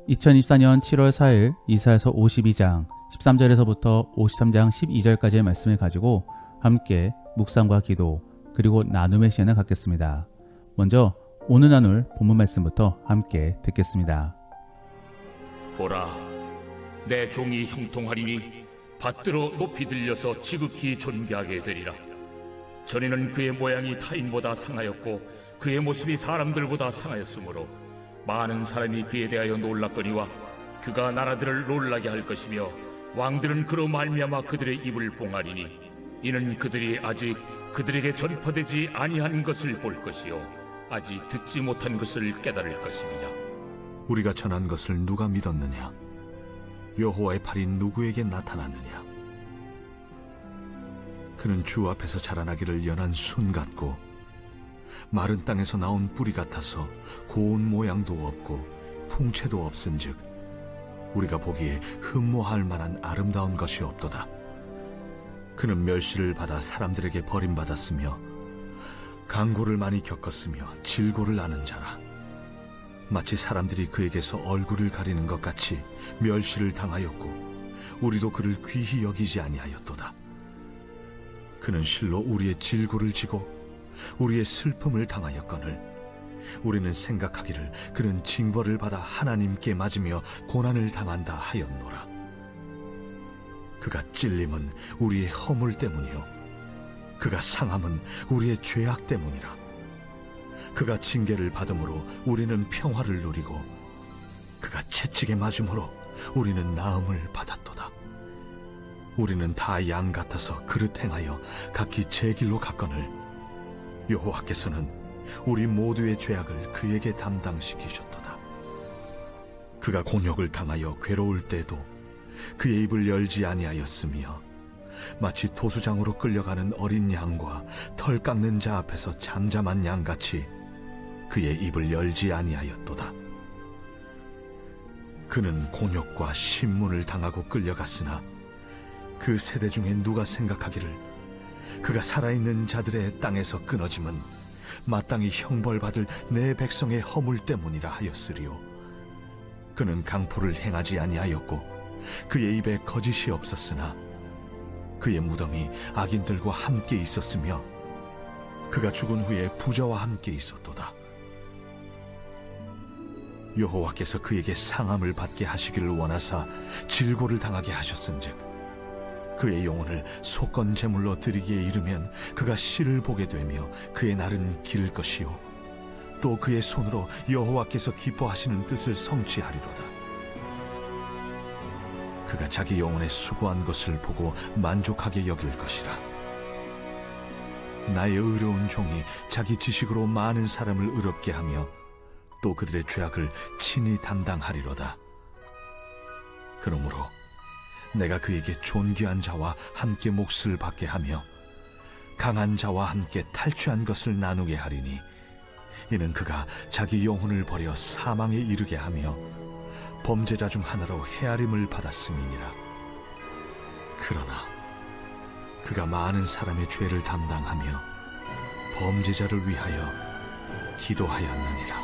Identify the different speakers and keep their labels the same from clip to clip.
Speaker 1: 2024년 7월 4일 이사야서 52장 13절에서부터 53장 12절까지의 말씀을 가지고 함께 묵상과 기도 그리고 나눔의 시간을 갖겠습니다. 먼저 오늘 나눌 본문 말씀부터 함께 듣겠습니다.
Speaker 2: 보라, 내 종이 형통하리니 받들어 높이 들려서 지극히 존귀하게 되리라. 전에는 그의 모양이 타인보다 상하였고 그의 모습이 사람들보다 상하였으므로 많은 사람이 그에 대하여 놀랐거니와 그가 나라들을 놀라게 할 것이며 왕들은 그로 말미암아 그들의 입을 봉하리니 이는 그들이 아직 그들에게 전파되지 아니한 것을 볼 것이요 아직 듣지 못한 것을 깨달을 것입니다.
Speaker 3: 우리가 전한 것을 누가 믿었느냐? 여호와의 팔이 누구에게 나타났느냐? 그는 주 앞에서 자라나기를 연한 순 같고 마른 땅에서 나온 뿌리 같아서 고운 모양도 없고 풍채도 없은즉 우리가 보기에 흠모할 만한 아름다운 것이 없도다. 그는 멸시를 받아 사람들에게 버림받았으며 강고를 많이 겪었으며 질고를 아는 자라. 마치 사람들이 그에게서 얼굴을 가리는 것 같이 멸시를 당하였고 우리도 그를 귀히 여기지 아니하였도다. 그는 실로 우리의 질고를 지고 우리의 슬픔을 당하였거늘 우리는 생각하기를 그는 징벌을 받아 하나님께 맞으며 고난을 당한다 하였노라. 그가 찔림은 우리의 허물 때문이요 그가 상함은 우리의 죄악 때문이라. 그가 징계를 받음으로 우리는 평화를 누리고 그가 채찍에 맞음으로 우리는 나음을 받았도다. 우리는 다 양 같아서 그릇 행하여 각기 제 길로 갔거늘 여호와께서는 우리 모두의 죄악을 그에게 담당시키셨도다. 그가 곤욕을 당하여 괴로울 때도 그의 입을 열지 아니하였으며 마치 도수장으로 끌려가는 어린 양과 털 깎는 자 앞에서 잠잠한 양같이 그의 입을 열지 아니하였도다. 그는 곤욕과 신문을 당하고 끌려갔으나 그 세대 중에 누가 생각하기를 그가 살아있는 자들의 땅에서 끊어짐은 마땅히 형벌받을 내 백성의 허물 때문이라 하였으리요. 그는 강포를 행하지 아니하였고 그의 입에 거짓이 없었으나 그의 무덤이 악인들과 함께 있었으며 그가 죽은 후에 부자와 함께 있었도다. 여호와께서 그에게 상함을 받게 하시기를 원하사 질고를 당하게 하셨은즉 그의 영혼을 속건 제물로 드리기에 이르면 그가 실을 보게 되며 그의 날은 길 것이요 또 그의 손으로 여호와께서 기뻐하시는 뜻을 성취하리로다. 그가 자기 영혼의 수고한 것을 보고 만족하게 여길 것이라. 나의 의로운 종이 자기 지식으로 많은 사람을 의롭게 하며 또 그들의 죄악을 친히 담당하리로다. 그러므로 내가 그에게 존귀한 자와 함께 몫을 받게 하며 강한 자와 함께 탈취한 것을 나누게 하리니 이는 그가 자기 영혼을 버려 사망에 이르게 하며 범죄자 중 하나로 헤아림을 받았음이니라. 그러나 그가 많은 사람의 죄를 담당하며 범죄자를 위하여 기도하였느니라.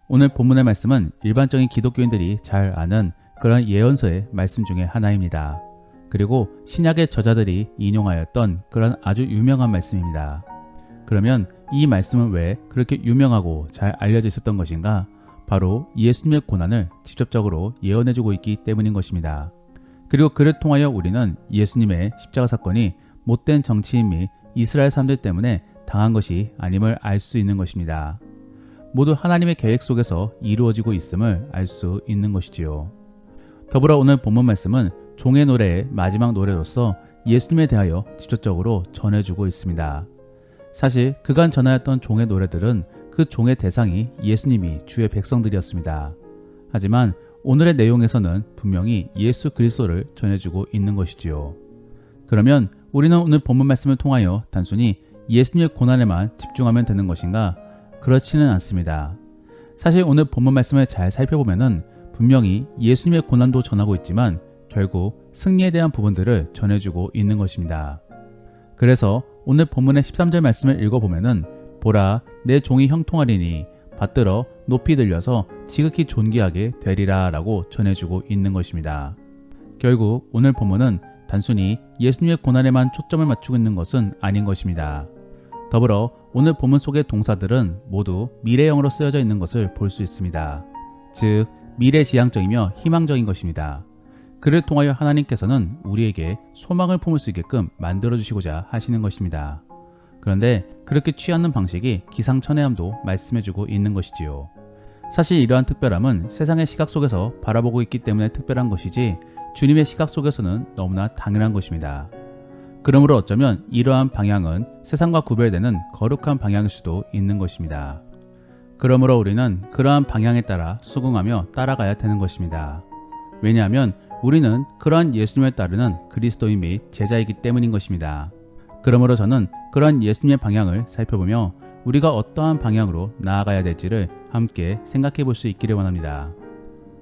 Speaker 1: 오늘 본문의 말씀은 일반적인 기독교인들이 잘 아는 그런 예언서의 말씀 중에 하나입니다. 그리고 신약의 저자들이 인용하였던 그런 아주 유명한 말씀입니다. 그러면 이 말씀은 왜 그렇게 유명하고 잘 알려져 있었던 것인가? 바로 예수님의 고난을 직접적으로 예언해주고 있기 때문인 것입니다. 그리고 그를 통하여 우리는 예수님의 십자가 사건이 못된 정치인 및 이스라엘 사람들 때문에 당한 것이 아님을 알 수 있는 것입니다. 모두 하나님의 계획 속에서 이루어지고 있음을 알 수 있는 것이지요. 더불어 오늘 본문 말씀은 종의 노래의 마지막 노래로서 예수님에 대하여 직접적으로 전해주고 있습니다. 사실 그간 전하였던 종의 노래들은 그 종의 대상이 예수님이 주의 백성들이었습니다. 하지만 오늘의 내용에서는 분명히 예수 그리스도를 전해주고 있는 것이지요. 그러면 우리는 오늘 본문 말씀을 통하여 단순히 예수님의 고난에만 집중하면 되는 것인가? 그렇지는 않습니다. 사실 오늘 본문 말씀을 잘 살펴보면은 분명히 예수님의 고난도 전하고 있지만 결국 승리에 대한 부분들을 전해주고 있는 것입니다. 그래서 오늘 본문의 13절 말씀을 읽어보면은 보라 내 종이 형통하리니 받들어 높이 들려서 지극히 존귀하게 되리라 라고 전해주고 있는 것입니다. 결국 오늘 본문은 단순히 예수님의 고난에만 초점을 맞추고 있는 것은 아닌 것입니다. 더불어 오늘 본문 속의 동사들은 모두 미래형으로 쓰여져 있는 것을 볼 수 있습니다. 즉 미래지향적이며 희망적인 것입니다. 그를 통하여 하나님께서는 우리에게 소망을 품을 수 있게끔 만들어주시고자 하시는 것입니다. 그런데 그렇게 취하는 방식이 기상천외함도 말씀해주고 있는 것이지요. 사실 이러한 특별함은 세상의 시각 속에서 바라보고 있기 때문에 특별한 것이지 주님의 시각 속에서는 너무나 당연한 것입니다. 그러므로 어쩌면 이러한 방향은 세상과 구별되는 거룩한 방향일 수도 있는 것입니다. 그러므로 우리는 그러한 방향에 따라 수긍하며 따라가야 되는 것입니다. 왜냐하면 우리는 그러한 예수님을 따르는 그리스도인 및 제자이기 때문인 것입니다. 그러므로 저는 그러한 예수님의 방향을 살펴보며 우리가 어떠한 방향으로 나아가야 될지를 함께 생각해 볼 수 있기를 원합니다.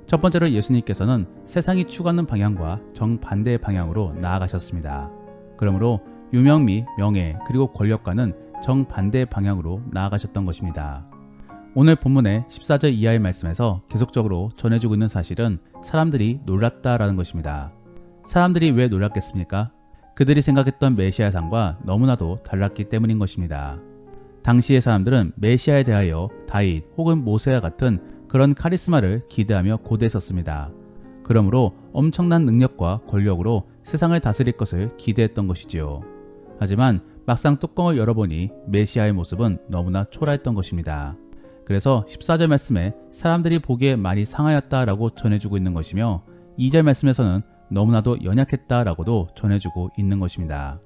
Speaker 1: 첫 번째로 예수님께서는 세상이 추구하는 방향과 정반대의 방향으로 나아가셨습니다. 그러므로 유명 및 명예 그리고 권력과는 정반대의 방향으로 나아가셨던 것입니다. 오늘 본문의 14절 이하의 말씀에서 계속적으로 전해주고 있는 사실은 사람들이 놀랐다라는 것입니다. 사람들이 왜 놀랐겠습니까? 그들이 생각했던 메시아상과 너무나도 달랐기 때문인 것입니다. 당시의 사람들은 메시아에 대하여 다윗 혹은 모세와 같은 그런 카리스마를 기대하며 고대했었습니다. 그러므로 엄청난 능력과 권력으로 세상을 다스릴 것을 기대했던 것이지요. 하지만 막상 뚜껑을 열어보니 메시아의 모습은 너무나 초라했던 것입니다. 그래서 14절 말씀에 사람들이 보기에 많이 상하였다라고 전해주고 있는 것이며 2절 말씀에서는 너무나도 연약했다라고도 전해주고 있는 것입니다.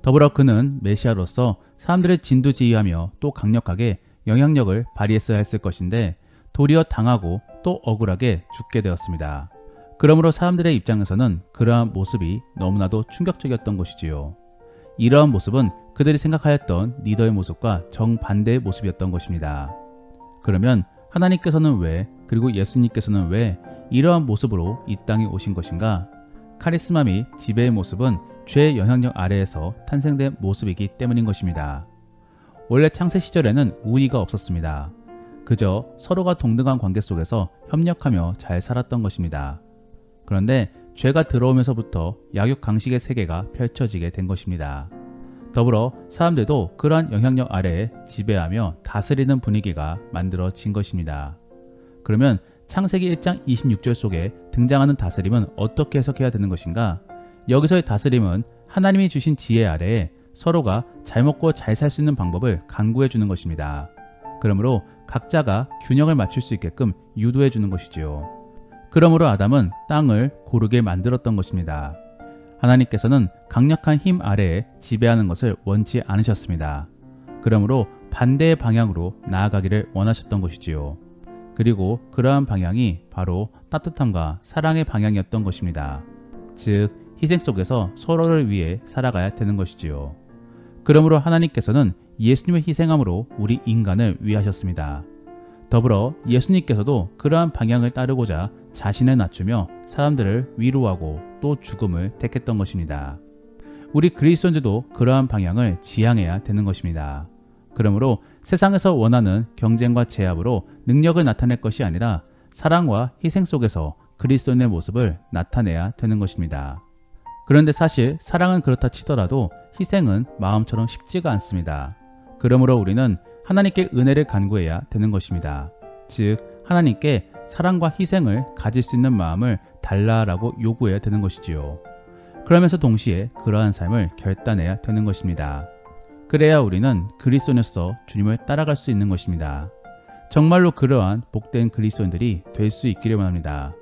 Speaker 1: 더불어 그는 메시아로서 사람들을 진두지휘하며 또 강력하게 영향력을 발휘했어야 했을 것인데 도리어 당하고 또 억울하게 죽게 되었습니다. 그러므로 사람들의 입장에서는 그러한 모습이 너무나도 충격적이었던 것이지요. 이러한 모습은 그들이 생각하였던 리더의 모습과 정반대의 모습이었던 것입니다. 그러면 하나님께서는 왜, 그리고 예수님께서는 왜 이러한 모습으로 이 땅에 오신 것인가? 카리스마 및 지배의 모습은 죄의 영향력 아래에서 탄생된 모습이기 때문인 것입니다. 원래 창세 시절에는 우위가 없었습니다. 그저 서로가 동등한 관계 속에서 협력하며 잘 살았던 것입니다. 그런데 죄가 들어오면서부터 약육강식의 세계가 펼쳐지게 된 것입니다. 더불어 사람들도 그러한 영향력 아래에 지배하며 다스리는 분위기가 만들어진 것입니다. 그러면 창세기 1장 26절 속에 등장하는 다스림은 어떻게 해석해야 되는 것인가? 여기서의 다스림은 하나님이 주신 지혜 아래에 서로가 잘 먹고 잘 살 수 있는 방법을 강구해 주는 것입니다. 그러므로 각자가 균형을 맞출 수 있게끔 유도해 주는 것이지요. 그러므로 아담은 땅을 고르게 만들었던 것입니다. 하나님께서는 강력한 힘 아래에 지배하는 것을 원치 않으셨습니다. 그러므로 반대의 방향으로 나아가기를 원하셨던 것이지요. 그리고 그러한 방향이 바로 따뜻함과 사랑의 방향이었던 것입니다. 즉 희생 속에서 서로를 위해 살아가야 되는 것이지요. 그러므로 하나님께서는 예수님의 희생함으로 우리 인간을 위하셨습니다. 더불어 예수님께서도 그러한 방향을 따르고자 자신을 낮추며 사람들을 위로하고 또 죽음을 택했던 것입니다. 우리 그리스도인들도 그러한 방향을 지향해야 되는 것입니다. 그러므로 세상에서 원하는 경쟁과 제압으로 능력을 나타낼 것이 아니라 사랑과 희생 속에서 그리스도인의 모습을 나타내야 되는 것입니다. 그런데 사실 사랑은 그렇다 치더라도 희생은 마음처럼 쉽지가 않습니다. 그러므로 우리는 하나님께 은혜를 간구해야 되는 것입니다. 즉 하나님께 사랑과 희생을 가질 수 있는 마음을 달라라고 요구해야 되는 것이지요. 그러면서 동시에 그러한 삶을 결단해야 되는 것입니다. 그래야 우리는 그리스도인으로서 주님을 따라갈 수 있는 것입니다. 정말로 그러한 복된 그리스도인들이 될 수 있기를 원합니다.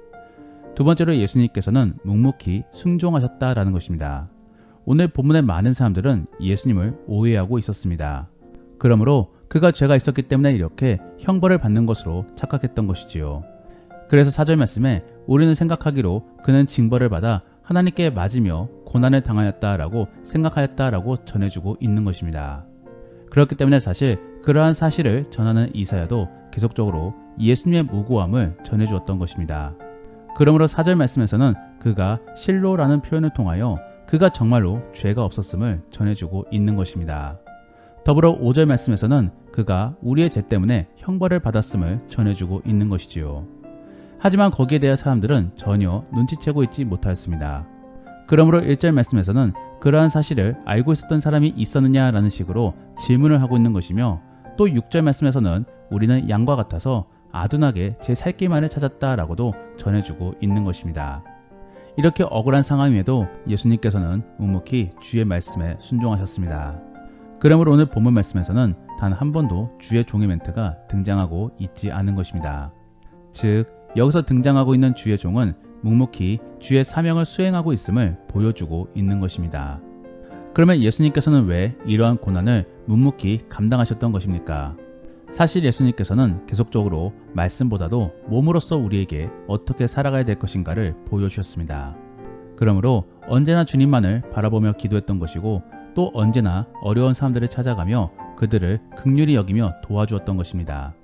Speaker 1: 두 번째로 예수님께서는 묵묵히 순종하셨다라는 것입니다. 오늘 본문의 많은 사람들은 예수님을 오해하고 있었습니다. 그러므로 그가 죄가 있었기 때문에 이렇게 형벌을 받는 것으로 착각했던 것이지요. 그래서 4절 말씀에 우리는 생각하기로 그는 징벌을 받아 하나님께 맞으며 고난을 당하였다라고 생각하였다라고 전해주고 있는 것입니다. 그렇기 때문에 사실 그러한 사실을 전하는 이사야도 계속적으로 예수님의 무고함을 전해주었던 것입니다. 그러므로 4절 말씀에서는 그가 실로라는 표현을 통하여 그가 정말로 죄가 없었음을 전해주고 있는 것입니다. 더불어 5절 말씀에서는 그가 우리의 죄 때문에 형벌을 받았음을 전해주고 있는 것이지요. 하지만 거기에 대해 사람들은 전혀 눈치채고 있지 못하였습니다. 그러므로 1절 말씀에서는 그러한 사실을 알고 있었던 사람이 있었느냐라는 식으로 질문을 하고 있는 것이며, 또 6절 말씀에서는 우리는 양과 같아서 아둔하게 제 살 길만을 찾았다라고도 전해주고 있는 것입니다. 이렇게 억울한 상황임에도 예수님께서는 묵묵히 주의 말씀에 순종하셨습니다. 그러므로 오늘 본문 말씀에서는 단 한 번도 주의 종의 멘트가 등장하고 있지 않은 것입니다. 즉, 여기서 등장하고 있는 주의 종은 묵묵히 주의 사명을 수행하고 있음을 보여주고 있는 것입니다. 그러면 예수님께서는 왜 이러한 고난을 묵묵히 감당하셨던 것입니까? 사실 예수님께서는 계속적으로 말씀보다도 몸으로서 우리에게 어떻게 살아가야 될 것인가를 보여주셨습니다. 그러므로 언제나 주님만을 바라보며 기도했던 것이고, 또 언제나 어려운 사람들을 찾아가며 그들을 긍휼히 여기며 도와주었던 것입니다.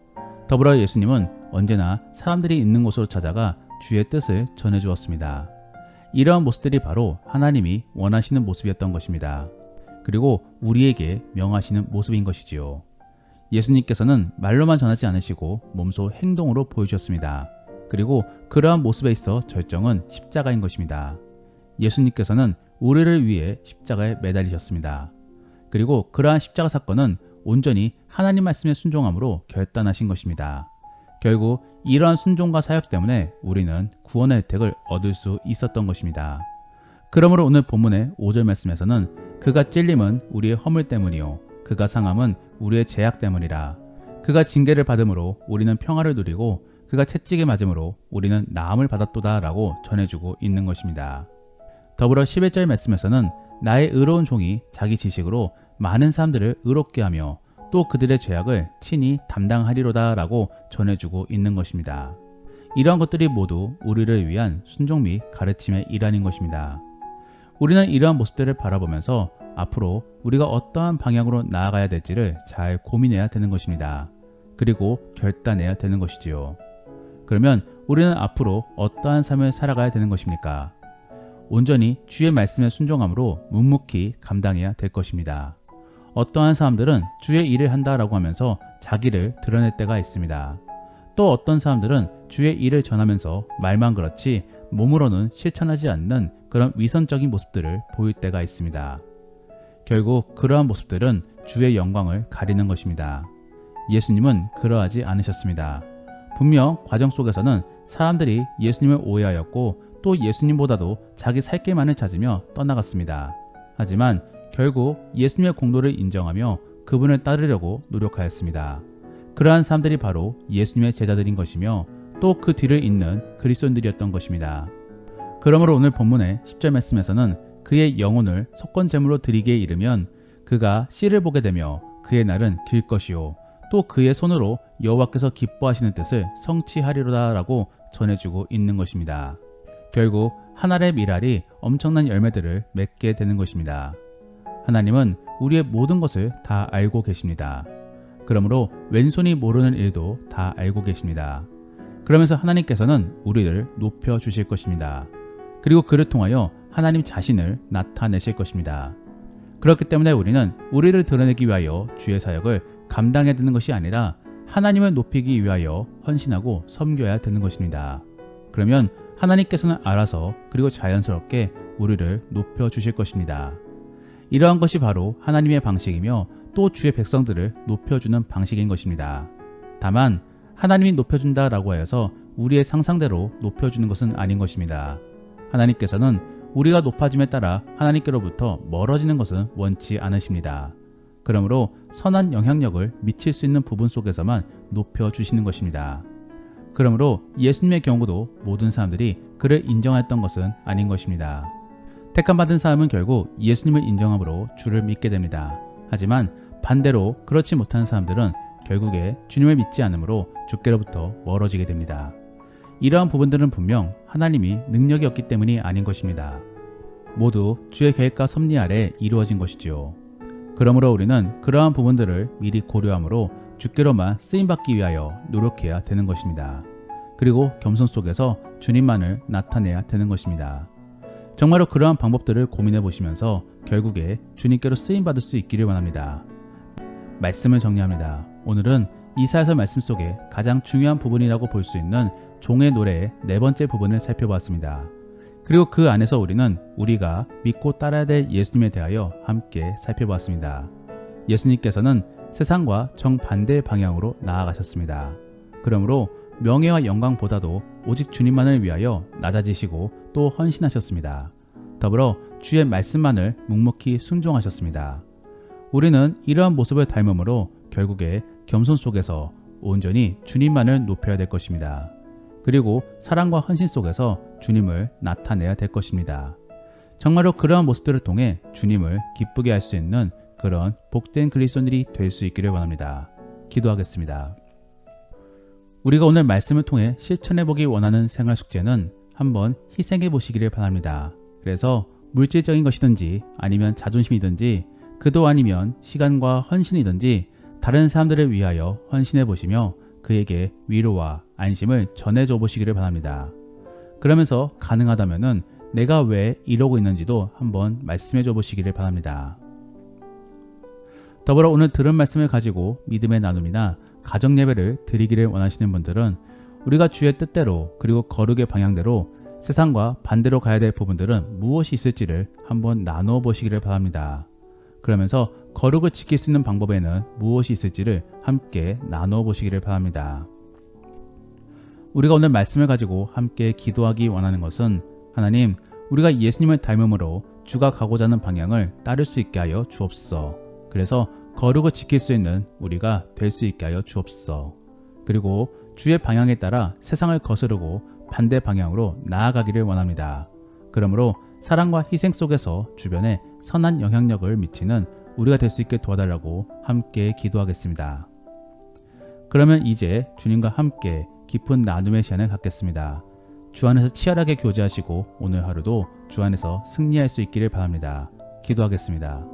Speaker 1: 더불어 예수님은 언제나 사람들이 있는 곳으로 찾아가 주의 뜻을 전해주었습니다. 이러한 모습들이 바로 하나님이 원하시는 모습이었던 것입니다. 그리고 우리에게 명하시는 모습인 것이지요. 예수님께서는 말로만 전하지 않으시고 몸소 행동으로 보여주셨습니다. 그리고 그러한 모습에 있어 절정은 십자가인 것입니다. 예수님께서는 우리를 위해 십자가에 매달리셨습니다. 그리고 그러한 십자가 사건은 온전히 하나님 말씀에 순종함으로 결단하신 것입니다. 결국 이러한 순종과 사역 때문에 우리는 구원의 혜택을 얻을 수 있었던 것입니다. 그러므로 오늘 본문의 5절 말씀에서는 그가 찔림은 우리의 허물 때문이요 그가 상함은 우리의 죄악 때문이라. 그가 징계를 받음으로 우리는 평화를 누리고 그가 채찍에 맞음으로 우리는 나음을 받았도다 라고 전해주고 있는 것입니다. 더불어 11절 말씀에서는 나의 의로운 종이 자기 지식으로 많은 사람들을 의롭게 하며 또 그들의 죄악을 친히 담당하리로다 라고 전해주고 있는 것입니다. 이러한 것들이 모두 우리를 위한 순종 및 가르침의 일환인 것입니다. 우리는 이러한 모습들을 바라보면서 앞으로 우리가 어떠한 방향으로 나아가야 될지를 잘 고민해야 되는 것입니다. 그리고 결단해야 되는 것이지요. 그러면 우리는 앞으로 어떠한 삶을 살아가야 되는 것입니까? 온전히 주의 말씀에 순종함으로 묵묵히 감당해야 될 것입니다. 어떠한 사람들은 주의 일을 한다라고 하면서 자기를 드러낼 때가 있습니다. 또 어떤 사람들은 주의 일을 전하면서 말만 그렇지 몸으로는 실천하지 않는 그런 위선적인 모습들을 보일 때가 있습니다. 결국 그러한 모습들은 주의 영광을 가리는 것입니다. 예수님은 그러하지 않으셨습니다. 분명 과정 속에서는 사람들이 예수님을 오해하였고 또 예수님보다도 자기 살 길만을 찾으며 떠나갔습니다. 하지만 결국 예수님의 공로를 인정하며 그분을 따르려고 노력하였습니다. 그러한 사람들이 바로 예수님의 제자들인 것이며 또 그 뒤를 잇는 그리스도인들이었던 것입니다. 그러므로 오늘 본문의 10절 말씀에서는 그의 영혼을 속건제물로 드리기에 이르면 그가 씨를 보게 되며 그의 날은 길 것이요 또 그의 손으로 여호와께서 기뻐하시는 뜻을 성취하리로다 라고 전해주고 있는 것입니다. 결국 한 알의 밀알이 엄청난 열매들을 맺게 되는 것입니다. 하나님은 우리의 모든 것을 다 알고 계십니다. 그러므로 왼손이 모르는 일도 다 알고 계십니다. 그러면서 하나님께서는 우리를 높여 주실 것입니다. 그리고 그를 통하여 하나님 자신을 나타내실 것입니다. 그렇기 때문에 우리는 우리를 드러내기 위하여 주의 사역을 감당해야 되는 것이 아니라 하나님을 높이기 위하여 헌신하고 섬겨야 되는 것입니다. 그러면 하나님께서는 알아서 그리고 자연스럽게 우리를 높여 주실 것입니다. 이러한 것이 바로 하나님의 방식이며 또 주의 백성들을 높여주는 방식인 것입니다. 다만 하나님이 높여준다라고 하여서 우리의 상상대로 높여주는 것은 아닌 것입니다. 하나님께서는 우리가 높아짐에 따라 하나님께로부터 멀어지는 것은 원치 않으십니다. 그러므로 선한 영향력을 미칠 수 있는 부분 속에서만 높여주시는 것입니다. 그러므로 예수님의 경우도 모든 사람들이 그를 인정했던 것은 아닌 것입니다. 택함받은 사람은 결국 예수님을 인정함으로 주를 믿게 됩니다. 하지만 반대로 그렇지 못한 사람들은 결국에 주님을 믿지 않으므로 주께로부터 멀어지게 됩니다. 이러한 부분들은 분명 하나님이 능력이 없기 때문이 아닌 것입니다. 모두 주의 계획과 섭리 아래 이루어진 것이지요. 그러므로 우리는 그러한 부분들을 미리 고려하므로 주께로만 쓰임받기 위하여 노력해야 되는 것입니다. 그리고 겸손 속에서 주님만을 나타내야 되는 것입니다. 정말로 그러한 방법들을 고민해 보시면서 결국에 주님께로 쓰임받을 수 있기를 원합니다. 말씀을 정리합니다. 오늘은 이사야서 말씀 속에 가장 중요한 부분이라고 볼 수 있는 종의 노래의 네 번째 부분을 살펴보았습니다. 그리고 그 안에서 우리는 우리가 믿고 따라야 될 예수님에 대하여 함께 살펴보았습니다. 예수님께서는 세상과 정반대의 방향으로 나아가셨습니다. 그러므로 명예와 영광보다도 오직 주님만을 위하여 낮아지시고 또 헌신하셨습니다. 더불어 주의 말씀만을 묵묵히 순종하셨습니다. 우리는 이러한 모습을 닮음으로 결국에 겸손 속에서 온전히 주님만을 높여야 될 것입니다. 그리고 사랑과 헌신 속에서 주님을 나타내야 될 것입니다. 정말로 그러한 모습들을 통해 주님을 기쁘게 할 수 있는 그런 복된 그리스도인들이 될 수 있기를 원합니다. 기도하겠습니다. 우리가 오늘 말씀을 통해 실천해보기 원하는 생활 숙제는 한번 희생해 보시기를 바랍니다. 그래서 물질적인 것이든지 아니면 자존심이든지 그도 아니면 시간과 헌신이든지 다른 사람들을 위하여 헌신해 보시며 그에게 위로와 안심을 전해줘 보시기를 바랍니다. 그러면서 가능하다면은 내가 왜 이러고 있는지도 한번 말씀해 줘 보시기를 바랍니다. 더불어 오늘 들은 말씀을 가지고 믿음의 나눔이나 가정 예배를 드리기를 원하시는 분들은 우리가 주의 뜻대로 그리고 거룩의 방향대로 세상과 반대로 가야 될 부분들은 무엇이 있을지를 한번 나누어 보시기를 바랍니다. 그러면서 거룩을 지킬 수 있는 방법에는 무엇이 있을지를 함께 나누어 보시기를 바랍니다. 우리가 오늘 말씀을 가지고 함께 기도하기 원하는 것은 하나님, 우리가 예수님을 닮음으로 주가 가고자 하는 방향을 따를 수 있게 하여 주옵소서. 그래서 거룩을 지킬 수 있는 우리가 될 수 있게 하여 주옵소서. 그리고 주의 방향에 따라 세상을 거스르고 반대 방향으로 나아가기를 원합니다. 그러므로 사랑과 희생 속에서 주변에 선한 영향력을 미치는 우리가 될 수 있게 도와달라고 함께 기도하겠습니다. 그러면 이제 주님과 함께 깊은 나눔의 시간을 갖겠습니다. 주 안에서 치열하게 교제하시고 오늘 하루도 주 안에서 승리할 수 있기를 바랍니다. 기도하겠습니다.